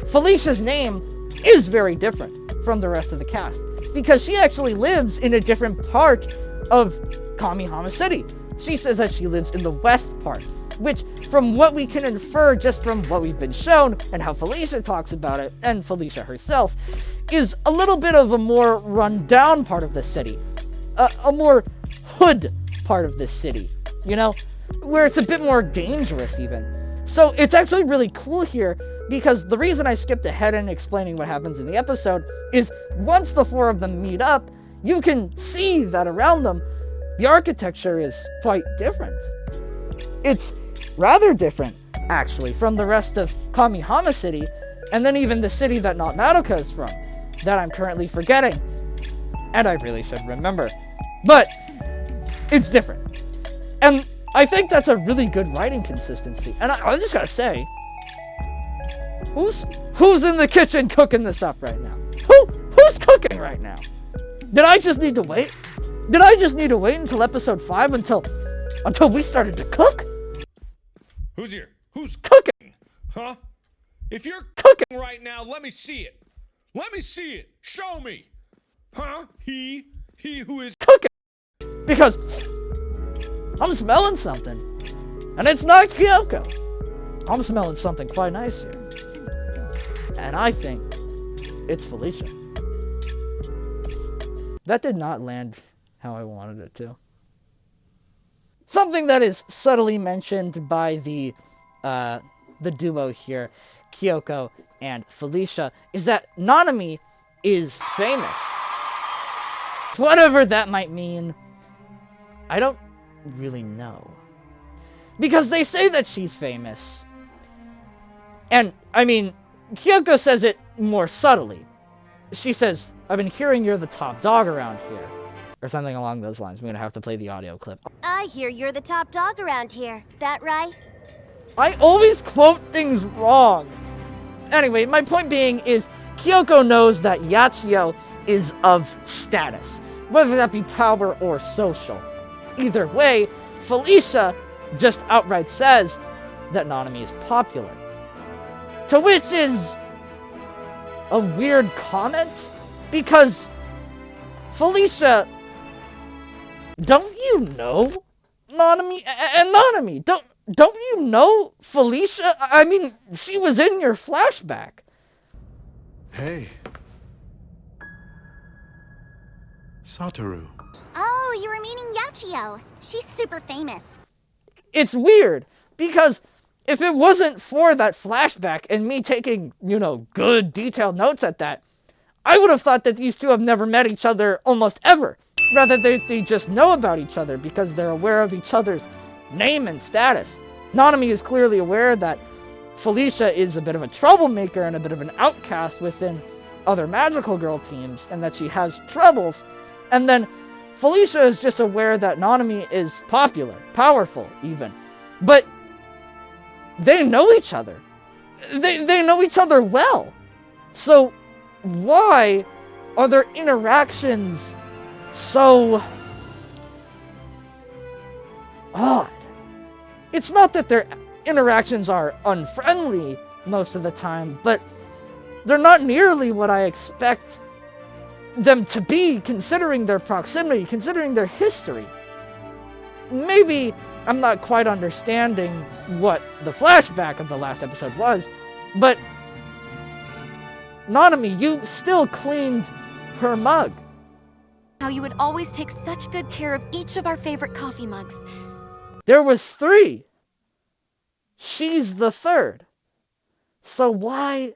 Felicia's name is very different from the rest of the cast, because she actually lives in a different part of Kamihama City. She says that she lives in the west part, which, from what we can infer just from what we've been shown and how Felicia talks about it, and Felicia herself, is a little bit of a more run-down part of the city, a more hood part of the city, you know, where it's a bit more dangerous even. So it's actually really cool here, because the reason I skipped ahead in explaining what happens in the episode is once the four of them meet up, you can see that around them, the architecture is quite different. It's rather different, actually, from the rest of Kamihama City, and then even the city that Madoka is from, that I'm currently forgetting, and I really should remember. But it's different. And I think that's a really good writing consistency. And I just gotta say, who's in the kitchen cooking this up right now? Who's cooking right now? Did I just need to wait? Did I just need to wait until episode 5 until we started to cook? Who's here? Who's cooking? Huh? If you're cooking right now, let me see it. Let me see it. Show me. Huh? He who is cooking. Because I'm smelling something. And it's not Kyoko. I'm smelling something quite nice here. And I think it's Felicia. That did not land how I wanted it to. Something that is subtly mentioned by the duo here, Kyoko and Felicia, is that Nanami is famous. Whatever that might mean, I don't really know. Because they say that she's famous. And, I mean, Kyoko says it more subtly. She says, I've been hearing you're the top dog around here. Or something along those lines. I'm gonna have to play the audio clip. I hear you're the top dog around here. That right? I always quote things wrong. Anyway, my point being is, Kyoko knows that Yachio is of status. Whether that be power or social. Either way, Felicia just outright says that Nanami is popular. To which is a weird comment, because Felicia, don't you know Nanami? And Nanami, don't you know Felicia? I mean, she was in your flashback. Hey. Satoru. Oh, you were meaning Yachio. She's super famous. It's weird, because if it wasn't for that flashback and me taking, good detailed notes at that, I would have thought that these two have never met each other almost ever. Rather, they just know about each other because they're aware of each other's name and status. Nanami is clearly aware that Felicia is a bit of a troublemaker and a bit of an outcast within other magical girl teams, and that she has troubles. And then Felicia is just aware that Nanami is popular, powerful even. But they know each other. They know each other well. So why are their interactions so odd? It's not that their interactions are unfriendly most of the time, but they're not nearly what I expect them to be, considering their proximity, considering their history. Maybe I'm not quite understanding what the flashback of the last episode was, but Nanami, you still cleaned her mug. How you would always take such good care of each of our favorite coffee mugs. There was 3. She's the 3rd. So why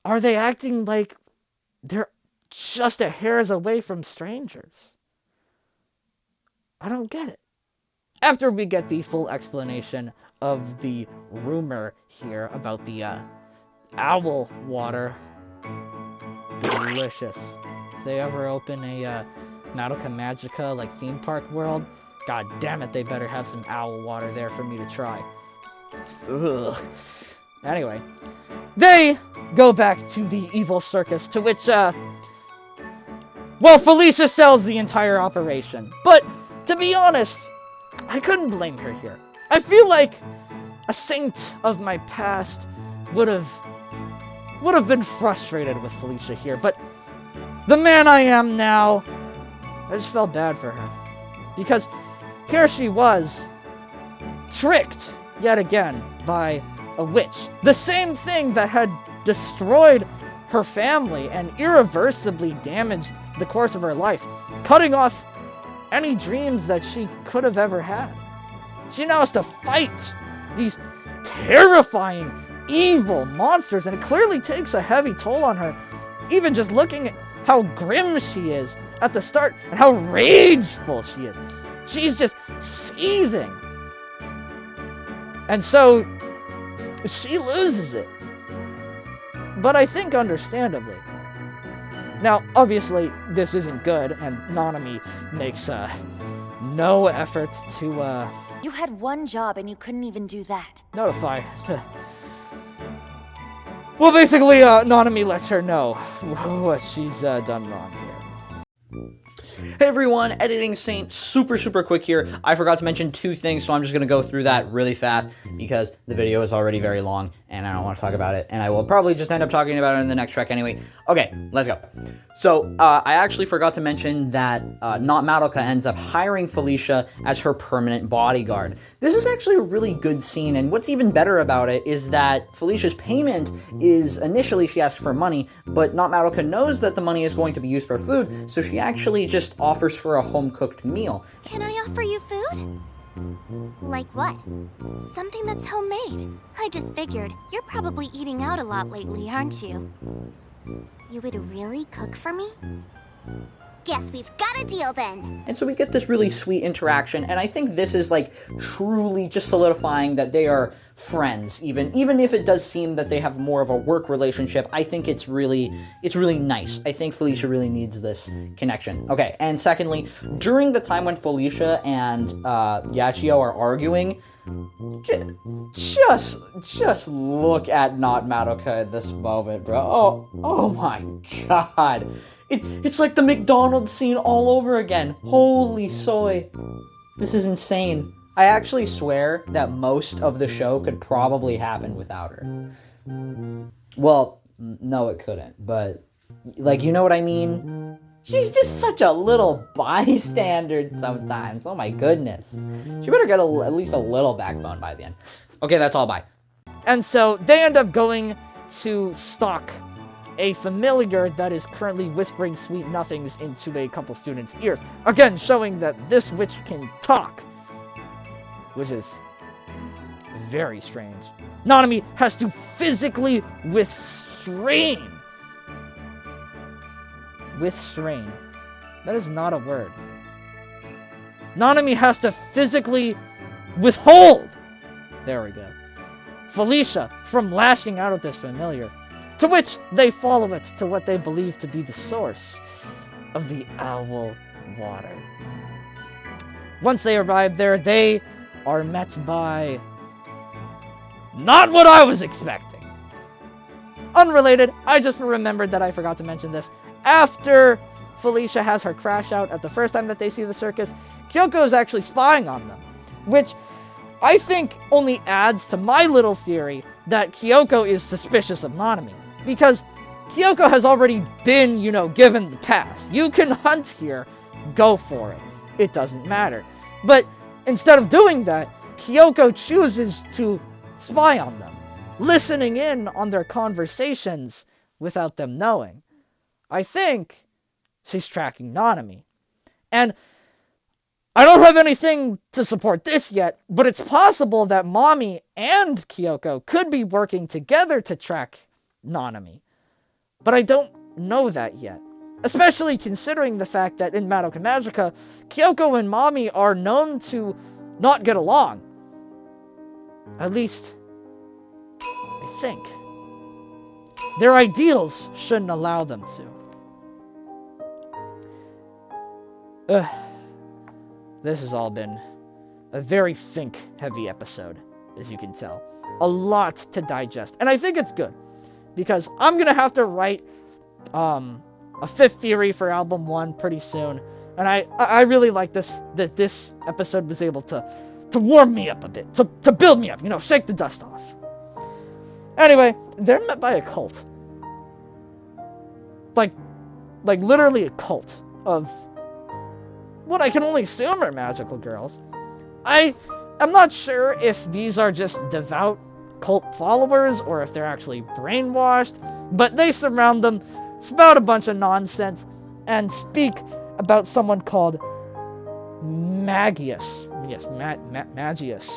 are they acting like they're just a hairs away from strangers? I don't get it. After we get the full explanation of the rumor here about the owl water, delicious. If they ever open a Madoka Magica like theme park world, god damn it, they better have some owl water there for me to try. Ugh. Anyway, they go back to the evil circus, to which Felicia sells the entire operation. But to be honest, I couldn't blame her here. I feel like a saint of my past would have been frustrated with Felicia here, but the man I am now, I just felt bad for her. Because here she was, tricked yet again by a witch. The same thing that had destroyed her family and irreversibly damaged the course of her life, cutting off any dreams that she could have ever had. She now has to fight these terrifying, evil monsters, and it clearly takes a heavy toll on her, even just looking at how grim she is at the start and how rageful she is. She's just seething. And so she loses it. But I think understandably. Now, obviously, this isn't good, and Nanami makes no effort to You had one job and you couldn't even do that. notify. Well, basically, Nanami lets her know what she's done wrong here. Hey everyone, Editing Saint, super quick here. I forgot to mention 2 things, so I'm just going to go through that really fast because the video is already very long and I don't want to talk about it, and I will probably just end up talking about it in the next track anyway. Okay, let's go. So, I actually forgot to mention that Not Madoka ends up hiring Felicia as her permanent bodyguard. This is actually a really good scene, and what's even better about it is that Felicia's payment is, initially she asks for money, but Not Madoka knows that the money is going to be used for food, so she actually just offers for a home-cooked meal. Can I offer you food? Like what? Something that's homemade. I just figured, you're probably eating out a lot lately, aren't you? You would really cook for me? Guess we've got a deal then. And so we get this really sweet interaction, and I think this is like truly just solidifying that they are friends, even if it does seem that they have more of a work relationship. I think it's really nice. I think Felicia really needs this connection. Okay, and secondly, during the time when Felicia and Yachio are arguing, just look at not Madoka in this moment, bro. Oh my god. It's like the McDonald's scene all over again. Holy soy. This is insane. I actually swear that most of the show could probably happen without her. Well, no it couldn't, but like, you know what I mean? She's just such a little bystander sometimes. Oh my goodness. She better get at least a little backbone by the end. Okay, that's all, bye. And so they end up going to stalk a familiar that is currently whispering sweet nothings into a couple students' ears. Again, showing that this witch can talk, which is very strange. Nanami has to physically restrain. Restrain. That is not a word. Nanami has to physically withhold. There we go. Felicia from lashing out at this familiar, to which they follow it to what they believe to be the source of the owl water. Once they arrive there, they are met by not what I was expecting. Unrelated, I just remembered that I forgot to mention this. After Felicia has her crash out at the first time that they see the circus, Kyoko is actually spying on them, which I think only adds to my little theory that Kyoko is suspicious of Nanami, because Kyoko has already been, given the pass. You can hunt here, go for it. It doesn't matter. But instead of doing that, Kyoko chooses to spy on them, listening in on their conversations without them knowing. I think she's tracking Nanami. And I don't have anything to support this yet, but it's possible that Mommy and Kyoko could be working together to track Nanami. But I don't know that yet. Especially considering the fact that in Madoka Magica, Kyoko and Mommy are known to not get along. At least, I think. Their ideals shouldn't allow them to. This has all been a very think-heavy episode, as you can tell. A lot to digest. And I think it's good, because I'm going to have to write a fifth theory for album 1 pretty soon. And I really like that this episode was able to warm me up a bit, to build me up, shake the dust off. Anyway, they're met by a cult. Like literally a cult of what I can only assume are magical girls. I'm not sure if these are just devout cult followers or if they're actually brainwashed, but they surround them, spout a bunch of nonsense, and speak about someone called Magius. Yes, Magius?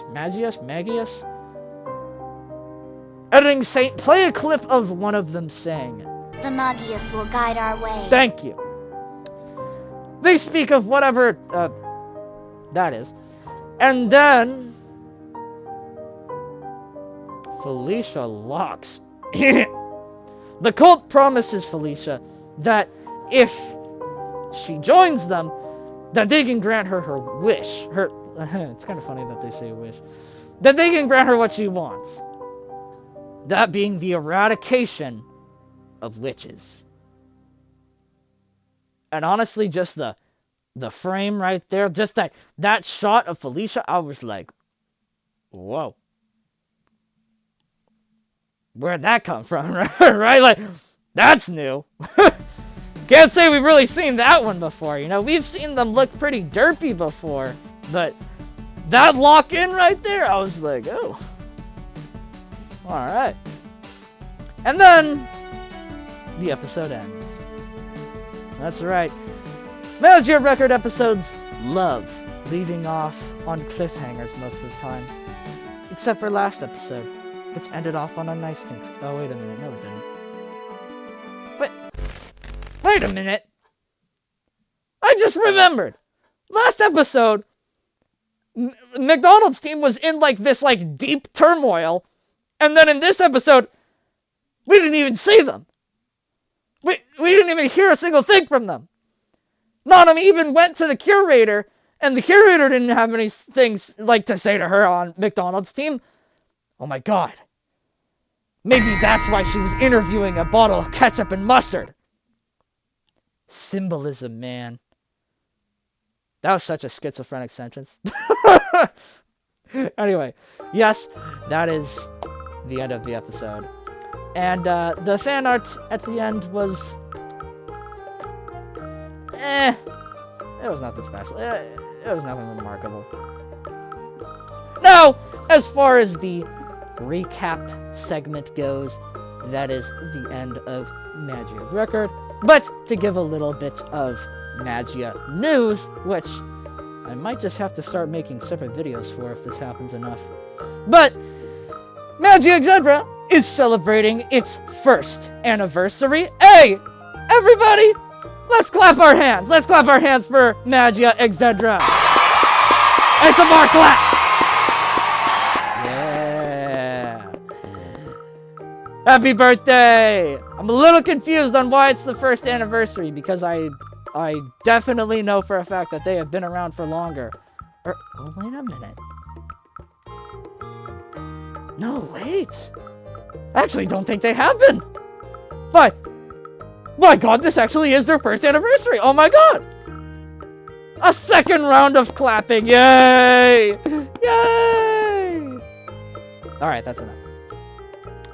Editing Saint, play a clip of one of them saying, "The Magius will guide our way." Thank you. They speak of whatever that is. And then Felicia locks in. The cult promises Felicia that if she joins them, that they can grant her her wish. It's kind of funny that they say wish. That they can grant her what she wants. That being the eradication of witches. And honestly, just the frame right there, just that shot of Felicia, I was like, whoa. Where'd that come from, right? Like, that's new. Can't say we've really seen that one before, We've seen them look pretty derpy before, but that lock-in right there, I was like, oh. Alright. And then the episode ends. That's right. Magia record episodes love leaving off on cliffhangers most of the time. Except for last episode, which ended off on a nice thing. Oh, wait a minute. No, it didn't. Wait a minute. I just remembered. Last episode, McDonald's team was in like this like deep turmoil, and then in this episode, we didn't even see them. We didn't even hear a single thing from them. Nanami even went to the curator, and the curator didn't have any things like to say to her on McDonald's team. Oh my god. Maybe that's why she was interviewing a bottle of ketchup and mustard. Symbolism, man. That was such a schizophrenic sentence. Anyway, yes, that is the end of the episode. And the fan art at the end was... it was nothing special. It was nothing remarkable. Now, as far as the recap segment goes, that is the end of Magia Record. But to give a little bit of Magia news, which I might just have to start making separate videos for if this happens enough. But Magia Xedra is celebrating its first anniversary. Hey, everybody, let's clap our hands. Let's clap our hands for Magia Xedra. It's a more clap. Yeah. Happy birthday. I'm a little confused on why it's the first anniversary, because I definitely know for a fact that they have been around for longer. Oh, wait a minute. No, wait. I actually don't think they have been. But, my god, this actually is their first anniversary. Oh my god. A second round of clapping. Yay. Yay. Alright, that's enough.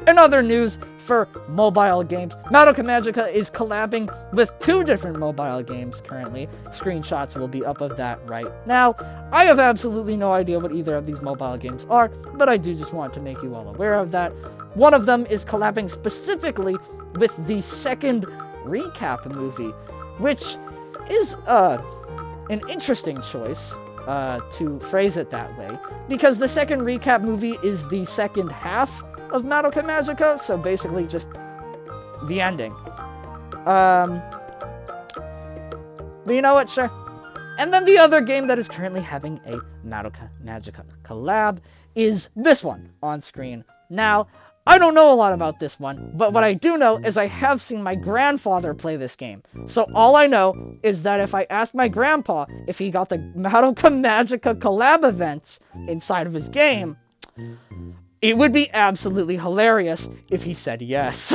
In other news for mobile games, Madoka Magica is collabing with 2 different mobile games currently. Screenshots will be up of that right now. I have absolutely no idea what either of these mobile games are, but I do just want to make you all aware of that. One of them is collabing specifically with the second recap movie, which is an interesting choice, to phrase it that way, because the second recap movie is the second half of Madoka Magica, so basically just the ending. But you know what, sure. And then the other game that is currently having a Madoka Magica collab is this one on screen. Now, I don't know a lot about this one, but what I do know is I have seen my grandfather play this game. So all I know is that if I asked my grandpa if he got the Madoka Magica collab events inside of his game, it would be absolutely hilarious if he said yes.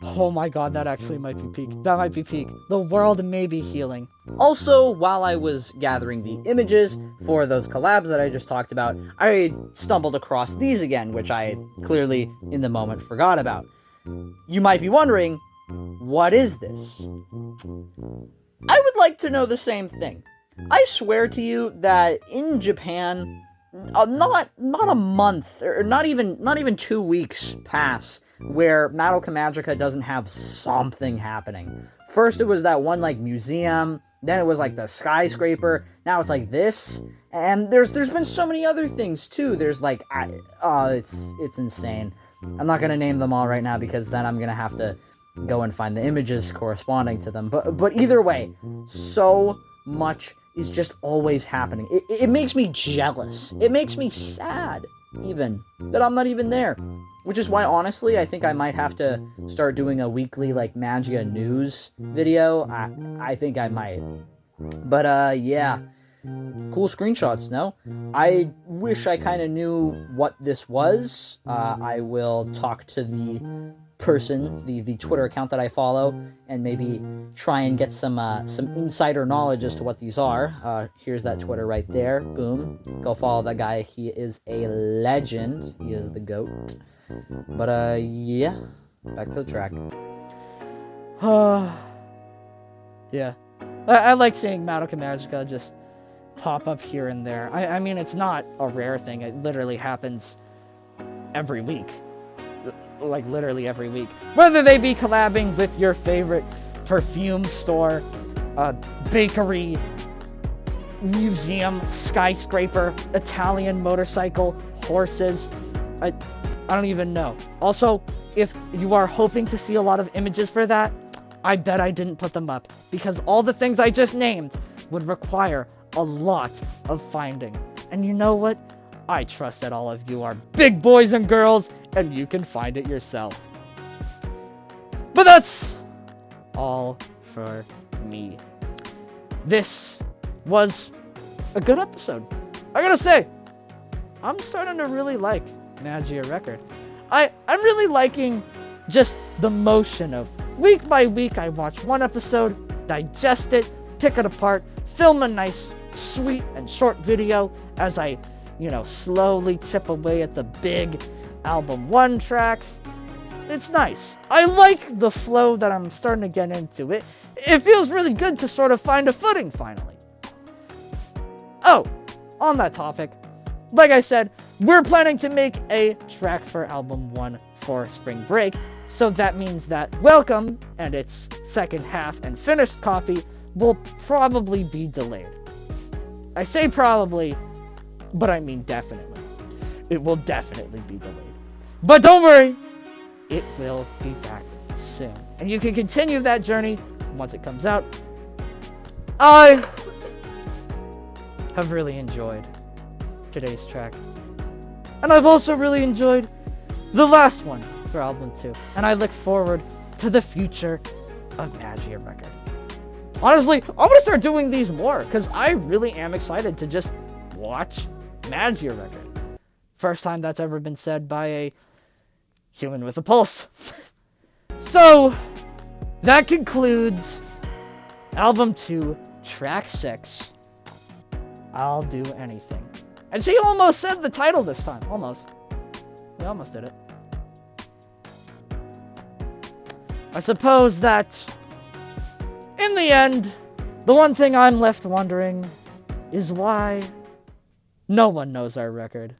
Oh my god, that actually might be peak. That might be peak. The world may be healing. Also, while I was gathering the images for those collabs that I just talked about, I stumbled across these again, which I clearly, in the moment, forgot about. You might be wondering, what is this? I would like to know the same thing. I swear to you that in Japan, not a month, or not even 2 weeks pass where Madoka Magica doesn't have something happening. First it was that one like museum, then it was like the skyscraper, now it's like this, and there's been so many other things too. There's like, it's insane. I'm not gonna name them all right now because then I'm gonna have to go and find the images corresponding to them. But either way, so much is just always happening. It makes me jealous. It makes me sad, even, that I'm not even there. Which is why, honestly, I think I might have to start doing a weekly, like, Magia news video. I think I might. But, yeah. Cool screenshots, no? I wish I kind of knew what this was. I will talk to the person, the Twitter account that I follow, and maybe try and get some insider knowledge as to what these are. Here's that Twitter right there. Boom. Go follow that guy. He is a legend. He is the GOAT. But, yeah. Back to the track. Yeah. I like seeing Madoka Magica just pop up here and there. I mean, it's not a rare thing. It literally happens every week. Like, literally every week. Whether they be collabing with your favorite perfume store, bakery, museum, skyscraper, Italian motorcycle, horses, I don't even know. Also, if you are hoping to see a lot of images for that, I bet I didn't put them up because all the things I just named would require a lot of finding. And you know what? I trust that all of you are big boys and girls and you can find it yourself. But that's all for me. This was a good episode. I gotta say, I'm starting to really like Magia Record. I'm really liking just the motion of week by week I watch one episode, digest it, pick it apart, film a nice, sweet, and short video as I, slowly chip away at the big album 1 tracks. It's nice. I like the flow that I'm starting to get into. It feels really good to sort of find a footing finally. Oh, on that topic, like I said, we're planning to make a track for album 1 for spring break, so that means that Welcome and its second half and finished copy will probably be delayed. I say probably, but I mean definitely. It will definitely be delayed. But don't worry, it will be back soon. And you can continue that journey once it comes out. I have really enjoyed today's track. And I've also really enjoyed the last one for album 2. And I look forward to the future of Magia Record. Honestly, I'm gonna start doing these more, because I really am excited to just watch Magia Record. First time that's ever been said by a human with a pulse. So, that concludes album 2, track 6. I'll do anything. And she almost said the title this time. Almost. We almost did it. I suppose that, in the end, the one thing I'm left wondering is why no one knows our record.